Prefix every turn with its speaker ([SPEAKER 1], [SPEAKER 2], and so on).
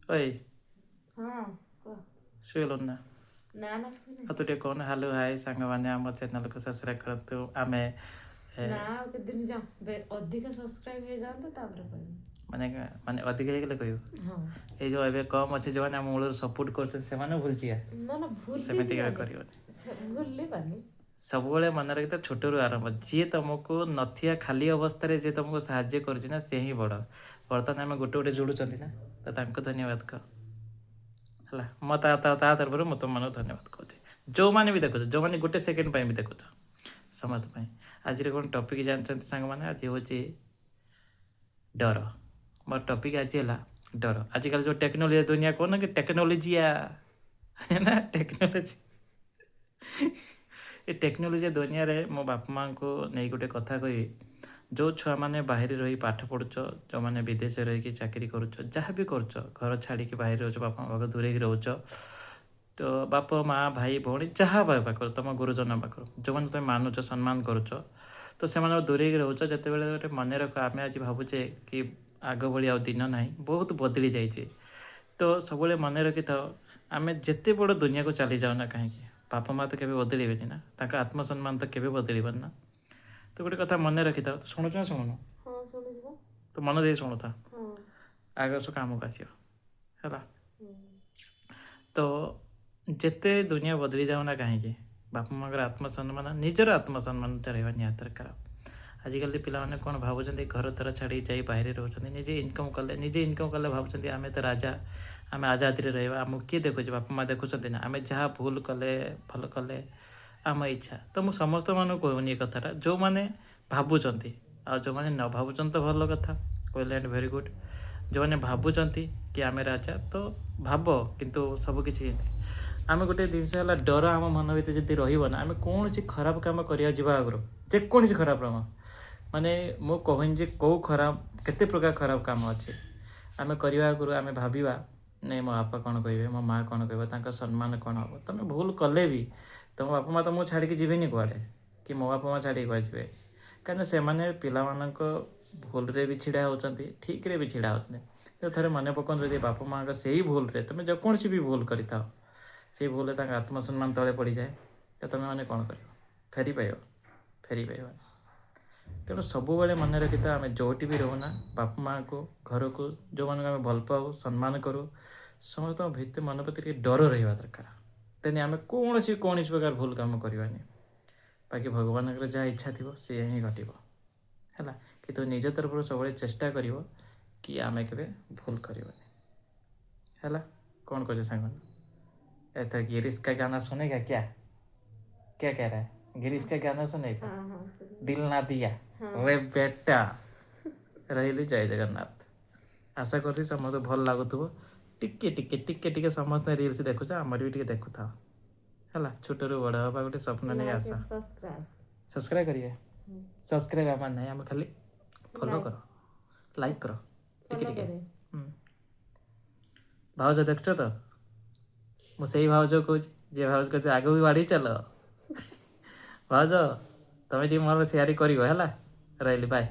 [SPEAKER 1] ओए
[SPEAKER 2] ହଁ କୁହ।
[SPEAKER 1] ଶୋଇଲୁଣି ନା?
[SPEAKER 2] ନା ନା ଶୁଭୁନି।
[SPEAKER 1] ଆଉ ତୁ ଟିକେ କହୁନ ହାଲୋ ହାଇ ସାଙ୍ଗମାନେ ଆମ ଚ୍ୟାନେଲକୁ ସବସ୍କ୍ରାଇବ୍ କରନ୍ତୁ। ଆମେ
[SPEAKER 2] ନା ଆଉ କେତେ ଦିନ ଯାଉ ଅଧିକ ସବସ୍କ୍ରାଇବ ହେଇଯାଆନ୍ତୁ ତାପରେ କହିବି।
[SPEAKER 1] ମାନେ ମାନେ ଅଧିକ ହେଇଗଲେ କହିବୁ।
[SPEAKER 2] ହଁ
[SPEAKER 1] ଏଇ ଯୋଉ ଏବେ କମ୍ ଅଛି ଯୋଉମାନେ ଆମ ମୂଳରୁ ସପୋର୍ଟ କରୁଛନ୍ତି ସେମାନେ ଭୁଲଯିବା।
[SPEAKER 2] ନା ନା
[SPEAKER 1] ସେମିତି କେବେ
[SPEAKER 2] ଭୁଲିଯିବାନି,
[SPEAKER 1] କରିବନି।
[SPEAKER 2] ଭୁଲିବାନି।
[SPEAKER 1] ସବୁବେଳେ ମନେ ରଖିଥା ଛୋଟରୁ ଆରମ୍ଭ। ଯିଏ ତମକୁ ନଥିବା ଖାଲି ଅବସ୍ଥାରେ ଯିଏ ତମକୁ ସାହାଯ୍ୟ କରୁଛି ନା ସେ ହିଁ ବଡ଼। ବର୍ତ୍ତମାନ ଆମେ ଗୋଟେ ଗୋଟେ ଯୋଡ଼ୁଛନ୍ତି ନା, ତ ତାଙ୍କୁ ଧନ୍ୟବାଦ କହ ହେଲା। ମୁଁ ତା ତରଫରୁ ମୁଁ ତୁମମାନଙ୍କୁ ଧନ୍ୟବାଦ କହୁଛି। ଯେଉଁମାନେ ବି ଦେଖୁଛ, ଯେଉଁମାନେ ଗୋଟେ ସେକେଣ୍ଡ ପାଇଁ ବି ଦେଖୁଛ, ସମସ୍ତ ପାଇଁ। ଆଜିର କ'ଣ ଟପିକ୍ ଜାଣିଛନ୍ତି ସାଙ୍ଗମାନେ? ଆଜି ହେଉଛି ଡର। ମୋର ଟପିକ୍ ଆଜି ହେଲା ଡର। ଆଜିକାଲି ଯେଉଁ ଟେକ୍ନୋଲୋଜି ଦୁନିଆ କହୁନ କି ଟେକ୍ନୋଲୋଜିଆ ନା ଟେକ୍ନୋଲୋଜି ଏ ଟେକ୍ନୋଲୋଜି ଦୁନିଆରେ ମୋ ବାପା ମାଆଙ୍କୁ ନେଇ ଗୋଟେ କଥା କହିବି। ଯେଉଁ ଛୁଆମାନେ ବାହାରେ ରହି ପାଠ ପଢ଼ୁଛ, ଯେଉଁମାନେ ବିଦେଶରେ ରହିକି ଚାକିରି କରୁଛ, ଯାହା ବି କରୁଛ, ଘର ଛାଡ଼ିକି ବାହାରେ ରହୁଛ, ବାପା ମାଆ ପାଖରୁ ଦୂରେଇକି ରହୁଛ, ତ ବାପା ମାଆ ଭାଇ ଭଉଣୀ ଯାହା ପାଖରୁ ତୁମ ଗୁରୁଜନ ପାଖରୁ ଯେଉଁମାନେ ତୁମେ ମାନୁଛ ସମ୍ମାନ କରୁଛ, ତ ସେମାନଙ୍କୁ ଦୂରେଇକି ରହୁଛ। ଯେତେବେଳେ ଗୋଟେ ମନେ ରଖ, ଆମେ ଆଜି ଭାବୁଛେ କି ଆଗ ଭଳି ଆଉ ଦିନ ନାହିଁ, ବହୁତ ବଦଳି ଯାଇଛି। ତ ସବୁବେଳେ ମନେ ରଖିଥାଅ, ଆମେ ଯେତେ ବଡ଼ ଦୁନିଆକୁ ଚାଲିଯାଉ ନା କାହିଁକି, ବାପା ମାଆ ତ କେବେ ବଦଳିବେନି ନା, ତାଙ୍କ ଆତ୍ମସମ୍ମାନ ତ କେବେ ବଦଳିବନି ନା। ତ ଗୋଟେ କଥା ମନେ ରଖିଥାଅ। ତ ଶୁଣୁଛ ନା ଶୁଣୁନ?
[SPEAKER 2] ହଁ ଶୁଣିଯିବ।
[SPEAKER 1] ତ ମନ ଦେଇ ଶୁଣୁଥା,
[SPEAKER 2] ହଁ
[SPEAKER 1] ଆଗ କାମକୁ ଆସିବ ହେଲା।
[SPEAKER 2] ହୁଁ।
[SPEAKER 1] ତ ଯେତେ ଦୁନିଆ ବଦଳି ଯାଉ ନା କାହିଁକି, ବାପା ମାଆଙ୍କର ଆତ୍ମସମ୍ମାନ, ନିଜର ଆତ୍ମସମ୍ମାନଟା ରହିବା ନିହାତି ଦରକାର। ଆଜିକାଲି ପିଲାମାନେ କ'ଣ ଭାବୁଛନ୍ତି, ଘର ଦ୍ୱାରା ଛାଡ଼ି ଯାଇ ବାହାରେ ରହୁଛନ୍ତି, ନିଜେ ଇନକମ୍ କଲେ ଭାବୁଛନ୍ତି ଆମେ ତ ରାଜା, ଆମେ ଆଜାଦିରେ ରହିବା। ଆମକୁ କିଏ ଦେଖୁଛି? ବାପା ମାଆ ଦେଖୁଛନ୍ତି ନା? ଆମେ ଯାହା ଭୁଲ କଲେ ଭଲ କଲେ ଆମ ଇଚ୍ଛା। ତ ମୁଁ ସମସ୍ତମାନଙ୍କୁ କହୁନି ଏ କଥାଟା, ଯେଉଁମାନେ ଭାବୁଛନ୍ତି, ଆଉ ଯେଉଁମାନେ ନ ଭାବୁଛନ୍ତି ତ ଭଲ କଥା, ୱେଲ୍ ଆଣ୍ଡ ଭେରି ଗୁଡ଼୍। ଯେଉଁମାନେ ଭାବୁଛନ୍ତି କି ଆମେ ରାଜା, ତ ଭାବ, କିନ୍ତୁ ସବୁକିଛି ଆମେ ଗୋଟେ ଜିନିଷ ହେଲା ଡର ଆମ ମନ ଭିତରେ ଯଦି ରହିବ ନା, ଆମେ କୌଣସି ଖରାପ କାମ କରିବା ଯିବା ଆଗରୁ, ଯେକୌଣସି ଖରାପ କାମ, ମାନେ ମୁଁ କହୁନି ଯେ କେଉଁ ଖରାପ, କେତେ ପ୍ରକାର ଖରାପ କାମ ଅଛି, ଆମେ କରିବା ଆଗରୁ ଆମେ ଭାବିବା ନାଇଁ ମୋ ବାପା କ'ଣ କହିବେ, ମୋ ମାଆ କ'ଣ କହିବ, ତାଙ୍କ ସମ୍ମାନ କ'ଣ ହେବ। ତୁମେ ଭୁଲ କଲେ ବି ତୁମ ବାପା ମାଆ ତୁମକୁ ଛାଡ଼ିକି ଯିବେନି କୁଆଡ଼େ, କି ମୋ ବାପା ମାଆ ଛାଡ଼ିକି କୁଆଡ଼େ ଯିବେ। କାହିଁକିନା ସେମାନେ ପିଲାମାନଙ୍କ ଭୁଲରେ ବି ଛିଡ଼ା ହେଉଛନ୍ତି, ଠିକ୍ରେ ବି ଛିଡ଼ା ହେଉଛନ୍ତି। ତ ଥରେ ମନେ ପକାନ୍ତୁ, ଯଦି ବାପା ମାଆଙ୍କ ସେଇ ଭୁଲରେ ତୁମେ ଯେକୌଣସି ବି ଭୁଲ କରିଥାଅ, ସେଇ ଭୁଲରେ ତାଙ୍କ ଆତ୍ମସମ୍ମାନ ତଳେ ପଡ଼ିଯାଏ, ତ ତୁମେମାନେ କ'ଣ କରିବ? ଫେରିପାରିବନି। ତେଣୁ ସବୁବେଳେ ମନେ ରଖିଥାଅ, ଆମେ ଯେଉଁଠି ବି ରହୁନା, ବାପା ମାଆଙ୍କୁ, ଘରକୁ, ଯେଉଁମାନଙ୍କୁ ଆମେ ଭଲ ପାଉ, ସମ୍ମାନ କରୁ, ସମସ୍ତଙ୍କ ଭିତରେ ମନ ପ୍ରତି ଟିକେ ଡର ରହିବା ଦରକାର। ତେଣୁ ଆମେ କୌଣସି ପ୍ରକାର ଭୁଲ କାମ କରିବାନି। ବାକି ଭଗବାନଙ୍କର ଯାହା ଇଚ୍ଛା ଥିବ ସେଇଆ ହିଁ ଘଟିବ ହେଲା। କିନ୍ତୁ ନିଜ ତରଫରୁ ସବୁବେଳେ ଚେଷ୍ଟା କରିବ କି ଆମେ କେବେ ଭୁଲ କରିବନି ହେଲା। କ'ଣ କହୁଛ ସାଙ୍ଗ? ऐसा गिरीश का गाना सुनेगा क्या? क्या कह रहा है? गिरीश का गाना सुनेगा?
[SPEAKER 2] हाँ हाँ सुनिए।
[SPEAKER 1] दिल ना दिया
[SPEAKER 2] हाँ।
[SPEAKER 1] रे बेटा। ରହିଲି, ଜୟ ଜଗନ୍ନାଥ। ଆଶା କରୁଛି ସମସ୍ତେ ଭଲ ଲାଗୁଥିବ। ଟିକେ ଟିକେ ଟିକେ ଟିକେ ସମସ୍ତେ ରିଲ୍ସ ଦେଖୁଛ, ଆମର ବି ଟିକେ ଦେଖୁଥାଅ ହେଲା। ଛୋଟରୁ ବଡ଼ ହେବା ଗୋଟେ ସ୍ୱପ୍ନ ନେଇ ଆସ।
[SPEAKER 2] Like and subscribe.
[SPEAKER 1] ସବସ୍କ୍ରାଇବ୍ କରିବେ। ସବସ୍କ୍ରାଇବ୍ ଆମର ନାହିଁ, ଆମେ ଖାଲି ଫଲୋ
[SPEAKER 2] लाइक
[SPEAKER 1] କର, ଲାଇକ୍ କର ଟିକେ
[SPEAKER 2] फॉलो
[SPEAKER 1] ଟିକେ।
[SPEAKER 2] करें।
[SPEAKER 1] ଭାଉଜ ଦେଖୁଛ ତ? ମୁଁ ସେଇ ଭାଉଜ କହୁଛି ଯିଏ ଭାଉଜ କହୁଛି ଆଗକୁ ବାଢ଼ି ଚାଲ। ଭାଉଜ ତମେ ଟିକେ ମୋର ସେୟାର କରିବ ହେଲା। ରହିଲି, ବାଏ।